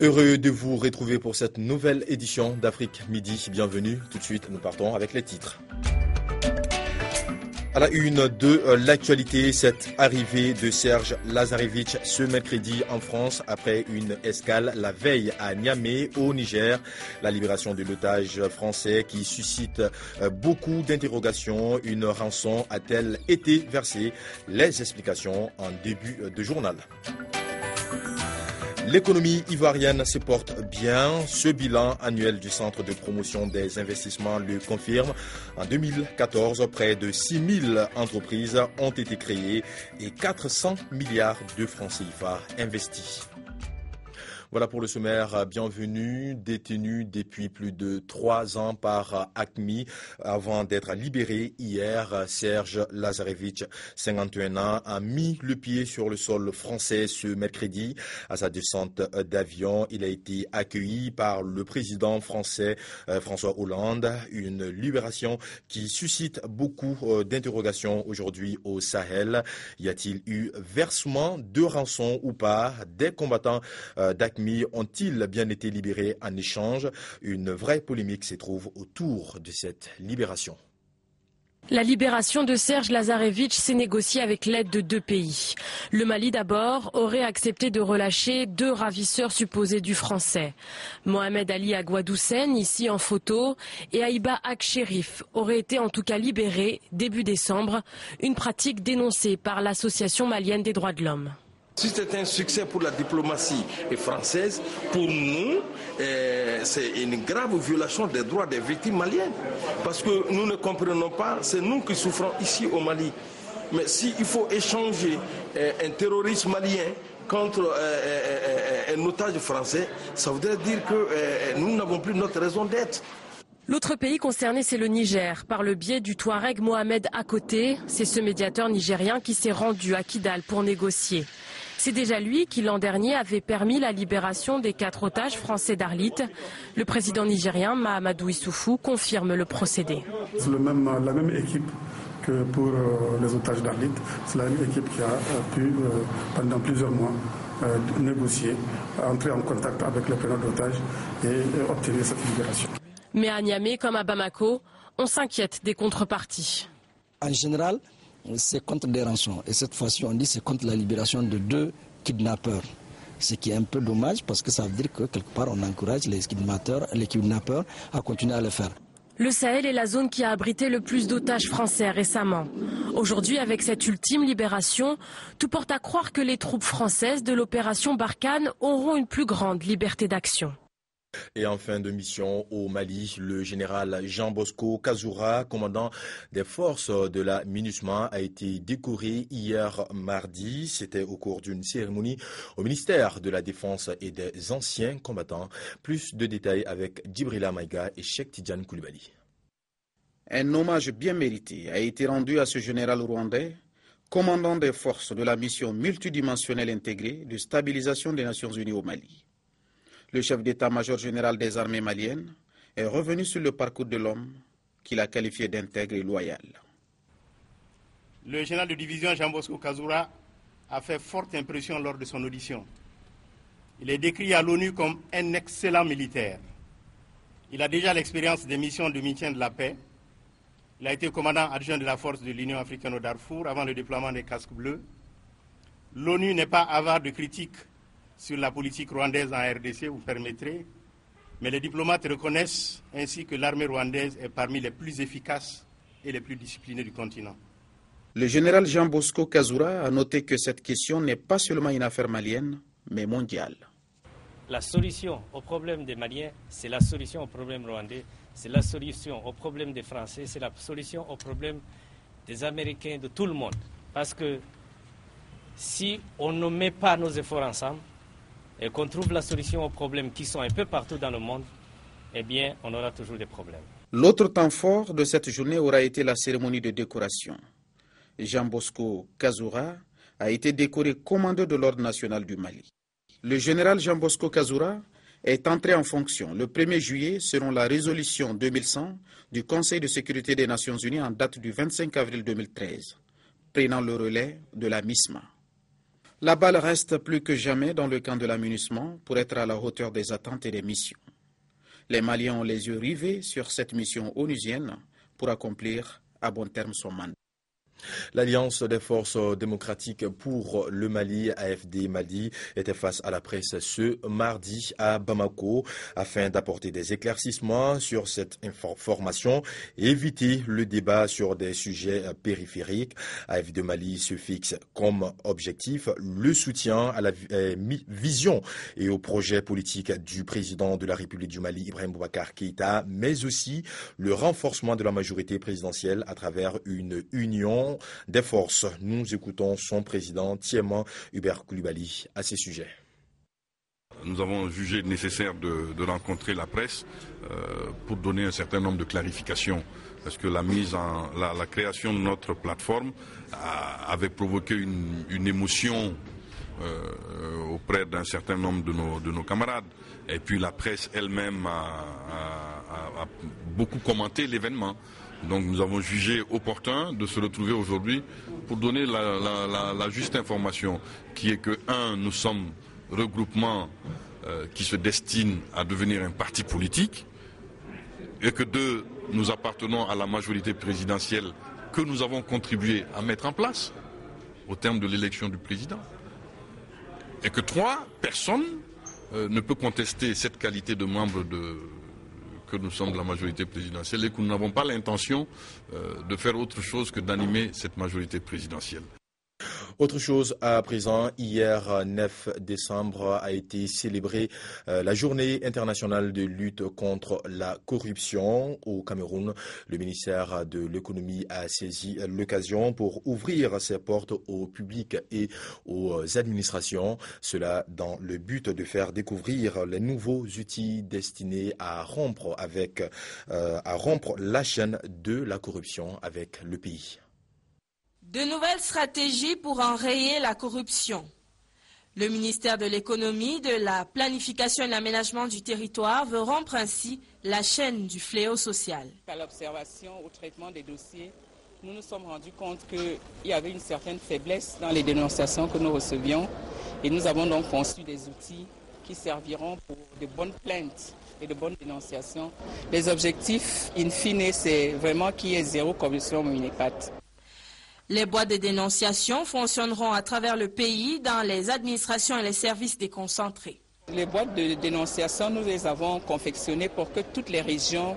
Heureux de vous retrouver pour cette nouvelle édition d'Afrique Midi. Bienvenue. Tout de suite, nous partons avec les titres. À la une de l'actualité, cette arrivée de Serge Lazarevic ce mercredi en France après une escale la veille à Niamey au Niger. La libération de l'otage français qui suscite beaucoup d'interrogations. Une rançon a-t-elle été versée? Les explications en début de journal. L'économie ivoirienne se porte bien. Ce bilan annuel du Centre de promotion des investissements le confirme. En 2014, près de 6000 entreprises ont été créées et 400 milliards de francs CFA investis. Voilà pour le sommaire. Bienvenue. Détenu depuis plus de 3 ans par AQMI avant d'être libéré hier, Serge Lazarevic, 51 ans, a mis le pied sur le sol français ce mercredi. À sa descente d'avion, il a été accueilli par le président français François Hollande. Une libération qui suscite beaucoup d'interrogations aujourd'hui au Sahel. Y a-t-il eu versement de rançon ou pas? Des combattants d'AQMI ont-ils bien été libérés en échange? Une vraie polémique se trouve autour de cette libération. La libération de Serge Lazarevic s'est négociée avec l'aide de 2 pays. Le Mali d'abord aurait accepté de relâcher 2 ravisseurs supposés du français. Mohamed Ali Agwadoussen, ici en photo, et Aïba Ak-Sherif auraient été en tout cas libérés début décembre, une pratique dénoncée par l'Association malienne des droits de l'homme. Si c'est un succès pour la diplomatie française, pour nous, c'est une grave violation des droits des victimes maliennes. Parce que nous ne comprenons pas, c'est nous qui souffrons ici au Mali. Mais s'il faut échanger un terroriste malien contre un otage français, ça voudrait dire que nous n'avons plus notre raison d'être. L'autre pays concerné, c'est le Niger, par le biais du Touareg Mohamed Akoté. C'est ce médiateur nigérien qui s'est rendu à Kidal pour négocier. C'est déjà lui qui, l'an dernier, avait permis la libération des 4 otages français d'Arlit. Le président nigérien, Mahamadou Issoufou, confirme le procédé. C'est la même équipe que pour les otages d'Arlit. C'est la même équipe qui a pu, pendant plusieurs mois, négocier, entrer en contact avec les preneurs d'otages et obtenir cette libération. Mais à Niamey, comme à Bamako, on s'inquiète des contreparties. En général, c'est contre des rançons. Et cette fois-ci, on dit c'est contre la libération de 2 kidnappeurs. Ce qui est un peu dommage parce que ça veut dire que quelque part, on encourage les kidnappeurs à continuer à le faire. Le Sahel est la zone qui a abrité le plus d'otages français récemment. Aujourd'hui, avec cette ultime libération, tout porte à croire que les troupes françaises de l'opération Barkhane auront une plus grande liberté d'action. Et en fin de mission au Mali, le général Jean-Bosco Kazoura, commandant des forces de la MINUSMA, a été décoré hier mardi. C'était au cours d'une cérémonie au ministère de la Défense et des anciens combattants. Plus de détails avec Djibrila Maïga et Cheikh Tidiane Koulibaly. Un hommage bien mérité a été rendu à ce général rwandais, commandant des forces de la mission multidimensionnelle intégrée de stabilisation des Nations Unies au Mali. Le chef d'état-major général des armées maliennes est revenu sur le parcours de l'homme qu'il a qualifié d'intègre et loyal. Le général de division Jean-Bosco Kazoura a fait forte impression lors de son audition. Il est décrit à l'ONU comme un excellent militaire. Il a déjà l'expérience des missions de maintien de la paix. Il a été commandant adjoint de la force de l'Union africaine au Darfour avant le déploiement des casques bleus. L'ONU n'est pas avare de critiques sur la politique rwandaise en RDC, vous permettrez, mais les diplomates reconnaissent ainsi que l'armée rwandaise est parmi les plus efficaces et les plus disciplinées du continent. Le général Jean-Bosco Kazoura a noté que cette question n'est pas seulement une affaire malienne, mais mondiale. La solution au problème des Maliens, c'est la solution au problème rwandais, c'est la solution au problème des Français, c'est la solution au problème des Américains, de tout le monde. Parce que si on ne met pas nos efforts ensemble, et qu'on trouve la solution aux problèmes qui sont un peu partout dans le monde, eh bien, on aura toujours des problèmes. L'autre temps fort de cette journée aura été la cérémonie de décoration. Jean-Bosco Kazoura a été décoré commandeur de l'Ordre national du Mali. Le général Jean-Bosco Kazoura est entré en fonction le 1er juillet selon la résolution 2100 du Conseil de sécurité des Nations Unies en date du 25 avril 2013, prenant le relais de la MISMA. La balle reste plus que jamais dans le camp de la MINUSMA pour être à la hauteur des attentes et des missions. Les Maliens ont les yeux rivés sur cette mission onusienne pour accomplir à bon terme son mandat. L'Alliance des forces démocratiques pour le Mali, AFD Mali, était face à la presse ce mardi à Bamako afin d'apporter des éclaircissements sur cette information et éviter le débat sur des sujets périphériques. AFD Mali se fixe comme objectif le soutien à la vision et au projet politique du président de la République du Mali, Ibrahim Boubacar Keïta, mais aussi le renforcement de la majorité présidentielle à travers une union des forces. Nous écoutons son président, Thiéman Hubert Koulibaly, à ces sujets. Nous avons jugé nécessaire de rencontrer la presse pour donner un certain nombre de clarifications. Parce que la création de notre plateforme avait provoqué une émotion auprès d'un certain nombre de nos camarades. Et puis la presse elle-même a beaucoup commenté l'événement. Donc nous avons jugé opportun de se retrouver aujourd'hui pour donner la juste information, qui est que, nous sommes regroupement qui se destine à devenir un parti politique, et que 2, nous appartenons à la majorité présidentielle que nous avons contribué à mettre en place au terme de l'élection du président, et que 3, personne ne peut contester cette qualité de membre que nous sommes de la majorité présidentielle et que nous n'avons pas l'intention de faire autre chose que d'animer cette majorité présidentielle. Autre chose à présent, hier 9 décembre a été célébrée la journée internationale de lutte contre la corruption au Cameroun. Le ministère de l'économie a saisi l'occasion pour ouvrir ses portes au public et aux administrations. Cela dans le but de faire découvrir les nouveaux outils destinés à rompre la chaîne de la corruption avec le pays. De nouvelles stratégies pour enrayer la corruption. Le ministère de l'économie, de la planification et de l'aménagement du territoire veut rompre ainsi la chaîne du fléau social. À l'observation, au traitement des dossiers, nous nous sommes rendus compte qu'il y avait une certaine faiblesse dans les dénonciations que nous recevions et nous avons donc conçu des outils qui serviront pour de bonnes plaintes et de bonnes dénonciations. Les objectifs, in fine, c'est vraiment qu'il y ait zéro corruption au Minipat. Les boîtes de dénonciation fonctionneront à travers le pays dans les administrations et les services déconcentrés. Les boîtes de dénonciation, nous les avons confectionnées pour que toutes les régions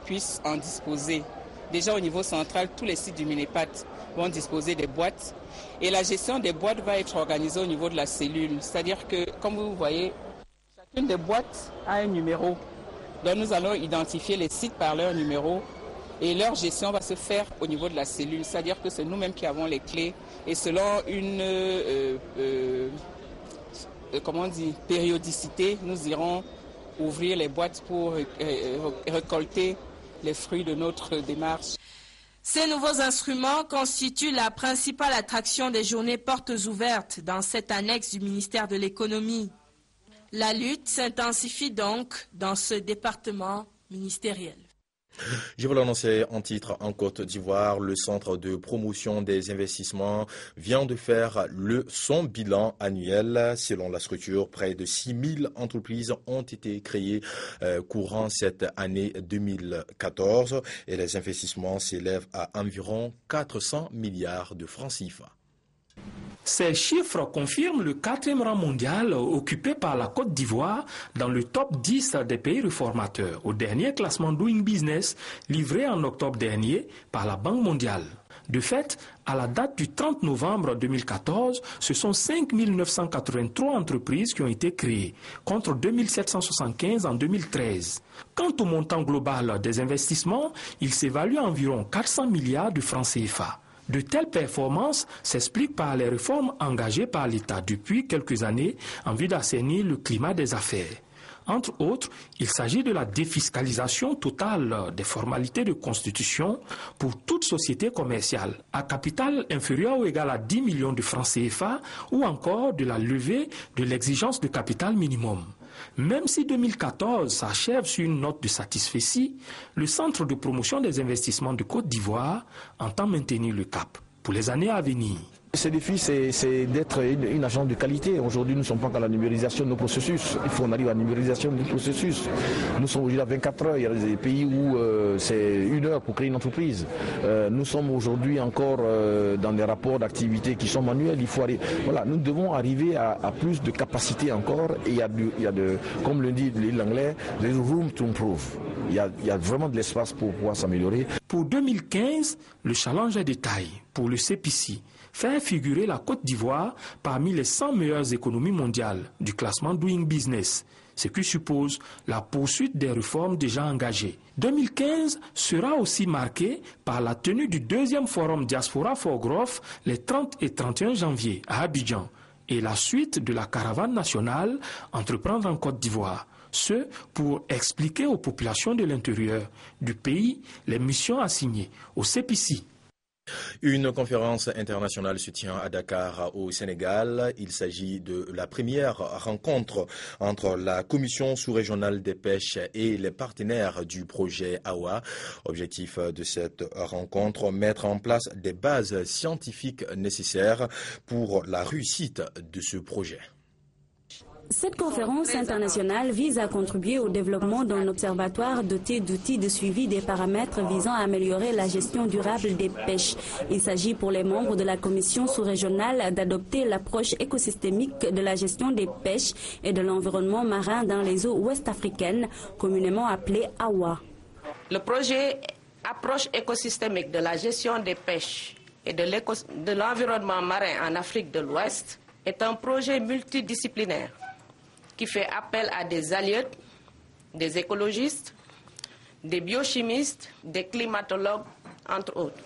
puissent en disposer. Déjà au niveau central, tous les sites du Minipat vont disposer des boîtes. Et la gestion des boîtes va être organisée au niveau de la cellule. C'est-à-dire que, comme vous voyez, chacune des boîtes a un numéro. Donc nous allons identifier les sites par leur numéro. Et leur gestion va se faire au niveau de la cellule, c'est-à-dire que c'est nous-mêmes qui avons les clés. Et selon une périodicité, nous irons ouvrir les boîtes pour récolter les fruits de notre démarche. Ces nouveaux instruments constituent la principale attraction des journées portes ouvertes dans cette annexe du ministère de l'économie. La lutte s'intensifie donc dans ce département ministériel. Je vous l'annonçais en titre en Côte d'Ivoire, le Centre de promotion des investissements vient de faire son bilan annuel. Selon la structure, près de 6000 entreprises ont été créées courant cette année 2014 et les investissements s'élèvent à environ 400 milliards de francs CFA. Ces chiffres confirment le 4e rang mondial occupé par la Côte d'Ivoire dans le top 10 des pays réformateurs, au dernier classement Doing Business livré en octobre dernier par la Banque mondiale. De fait, à la date du 30 novembre 2014, ce sont 5 983 entreprises qui ont été créées, contre 2 775 en 2013. Quant au montant global des investissements, il s'évalue à environ 400 milliards de francs CFA. De telles performances s'expliquent par les réformes engagées par l'État depuis quelques années en vue d'assainir le climat des affaires. Entre autres, il s'agit de la défiscalisation totale des formalités de constitution pour toute société commerciale à capital inférieur ou égal à 10 millions de francs CFA ou encore de la levée de l'exigence de capital minimum. Même si 2014 s'achève sur une note de satisfecit, le Centre de promotion des investissements de Côte d'Ivoire entend maintenir le cap pour les années à venir. Ce défi, c'est d'être une agence de qualité. Aujourd'hui, nous ne sommes pas qu'à la numérisation de nos processus. Il faut qu'on arrive à la numérisation de nos processus. Nous sommes aujourd'hui à 24 heures. Il y a des pays où c'est 1 heure pour créer une entreprise. Nous sommes aujourd'hui encore dans des rapports d'activité qui sont manuels. Voilà, nous devons arriver à plus de capacité encore. Et il y a comme le dit l'anglais, there's room to improve. Il y a vraiment de l'espace pour pouvoir s'améliorer. Pour 2015, le challenge est de taille pour le CPC. Faire figurer la Côte d'Ivoire parmi les 100 meilleures économies mondiales du classement Doing Business, ce qui suppose la poursuite des réformes déjà engagées. 2015 sera aussi marqué par la tenue du 2e forum Diaspora for Growth les 30 et 31 janvier à Abidjan et la suite de la caravane nationale Entreprendre en Côte d'Ivoire. Ce pour expliquer aux populations de l'intérieur du pays les missions assignées au CPC. Une conférence internationale se tient à Dakar, au Sénégal. Il s'agit de la première rencontre entre la Commission sous-régionale des pêches et les partenaires du projet AWA. Objectif de cette rencontre, mettre en place des bases scientifiques nécessaires pour la réussite de ce projet. Cette conférence internationale vise à contribuer au développement d'un observatoire doté d'outils de suivi des paramètres visant à améliorer la gestion durable des pêches. Il s'agit pour les membres de la commission sous-régionale d'adopter l'approche écosystémique de la gestion des pêches et de l'environnement marin dans les eaux ouest-africaines, communément appelée AWA. Le projet Approche écosystémique de la gestion des pêches et de l'environnement marin en Afrique de l'Ouest est un projet multidisciplinaire qui fait appel à des alliés, des écologistes, des biochimistes, des climatologues, entre autres.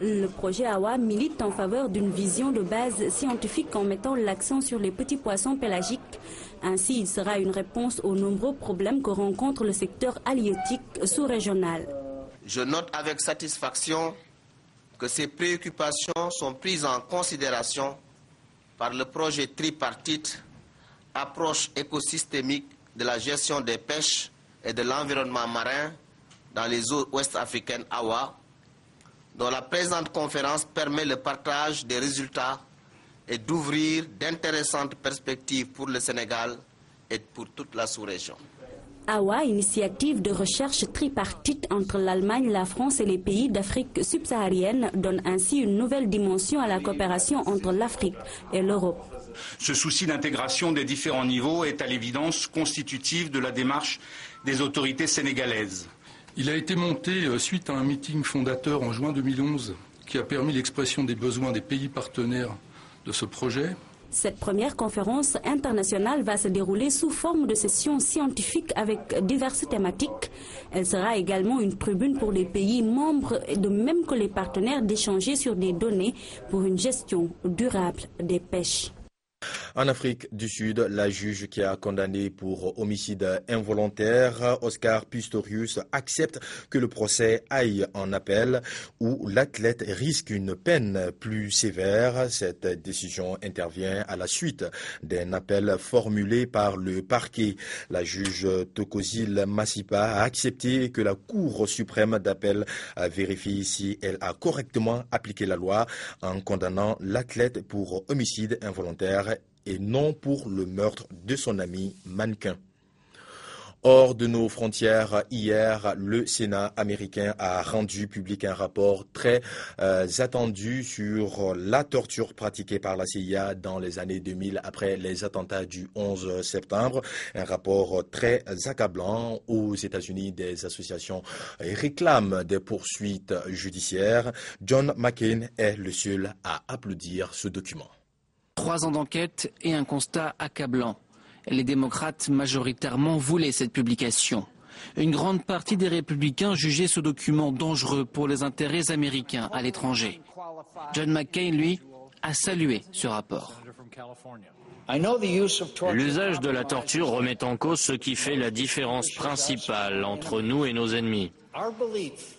Le projet AWA milite en faveur d'une vision de base scientifique en mettant l'accent sur les petits poissons pélagiques. Ainsi, il sera une réponse aux nombreux problèmes que rencontre le secteur halieutique sous-régional. Je note avec satisfaction que ces préoccupations sont prises en considération par le projet tripartite Approche écosystémique de la gestion des pêches et de l'environnement marin dans les eaux ouest-africaines AWA, dont la présente conférence permet le partage des résultats et d'ouvrir d'intéressantes perspectives pour le Sénégal et pour toute la sous-région. AWA, initiative de recherche tripartite entre l'Allemagne, la France et les pays d'Afrique subsaharienne, donne ainsi une nouvelle dimension à la coopération entre l'Afrique et l'Europe. Ce souci d'intégration des différents niveaux est à l'évidence constitutif de la démarche des autorités sénégalaises. Il a été monté suite à un meeting fondateur en juin 2011 qui a permis l'expression des besoins des pays partenaires de ce projet. Cette première conférence internationale va se dérouler sous forme de sessions scientifiques avec diverses thématiques. Elle sera également une tribune pour les pays membres, de même que les partenaires, d'échanger sur des données pour une gestion durable des pêches. En Afrique du Sud, la juge qui a condamné pour homicide involontaire Oscar Pistorius accepte que le procès aille en appel où l'athlète risque une peine plus sévère. Cette décision intervient à la suite d'un appel formulé par le parquet. La juge Thokozile Massipa a accepté que la Cour suprême d'appel vérifie si elle a correctement appliqué la loi en condamnant l'athlète pour homicide involontaire et non pour le meurtre de son ami mannequin. Hors de nos frontières, hier, le Sénat américain a rendu public un rapport très attendu sur la torture pratiquée par la CIA dans les années 2000 après les attentats du 11 septembre. Un rapport très accablant. Aux États-Unis, des associations réclament des poursuites judiciaires. John McCain est le seul à applaudir ce document. 3 ans d'enquête et un constat accablant. Les démocrates majoritairement voulaient cette publication. Une grande partie des républicains jugeaient ce document dangereux pour les intérêts américains à l'étranger. John McCain, lui, a salué ce rapport. L'usage de la torture remet en cause ce qui fait la différence principale entre nous et nos ennemis.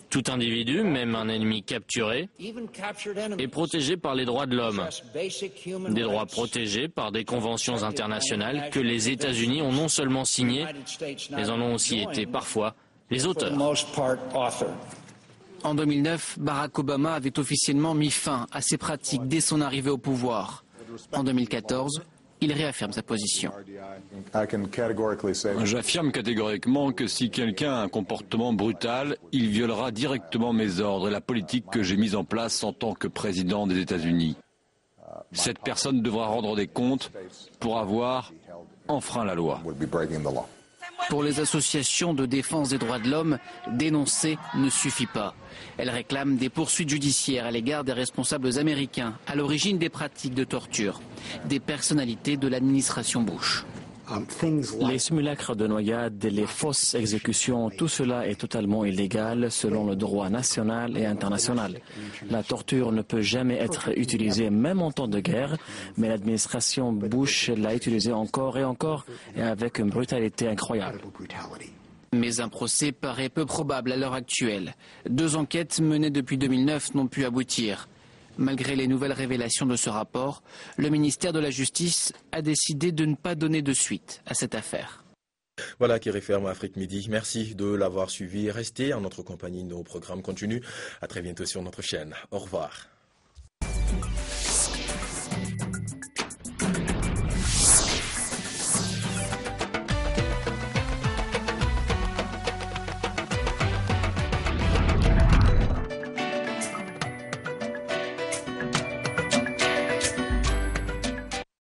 Tout individu, même un ennemi capturé, est protégé par les droits de l'homme. Des droits protégés par des conventions internationales que les États-Unis ont non seulement signées, mais en ont aussi été parfois les auteurs. En 2009, Barack Obama avait officiellement mis fin à ces pratiques dès son arrivée au pouvoir. En 2014, il réaffirme sa position. J'affirme catégoriquement que si quelqu'un a un comportement brutal, il violera directement mes ordres et la politique que j'ai mise en place en tant que président des États-Unis. Cette personne devra rendre des comptes pour avoir enfreint la loi. Pour les associations de défense des droits de l'homme, dénoncer ne suffit pas. Elles réclament des poursuites judiciaires à l'égard des responsables américains à l'origine des pratiques de torture, des personnalités de l'administration Bush. Les simulacres de noyade, les fausses exécutions, tout cela est totalement illégal selon le droit national et international. La torture ne peut jamais être utilisée, même en temps de guerre, mais l'administration Bush l'a utilisée encore et avec une brutalité incroyable. Mais un procès paraît peu probable à l'heure actuelle. 2 enquêtes menées depuis 2009 n'ont pu aboutir. Malgré les nouvelles révélations de ce rapport, le ministère de la Justice a décidé de ne pas donner de suite à cette affaire. Voilà qui referme Afrique Midi. Merci de l'avoir suivi. Restez en notre compagnie. Nos programmes continuent. À très bientôt sur notre chaîne. Au revoir.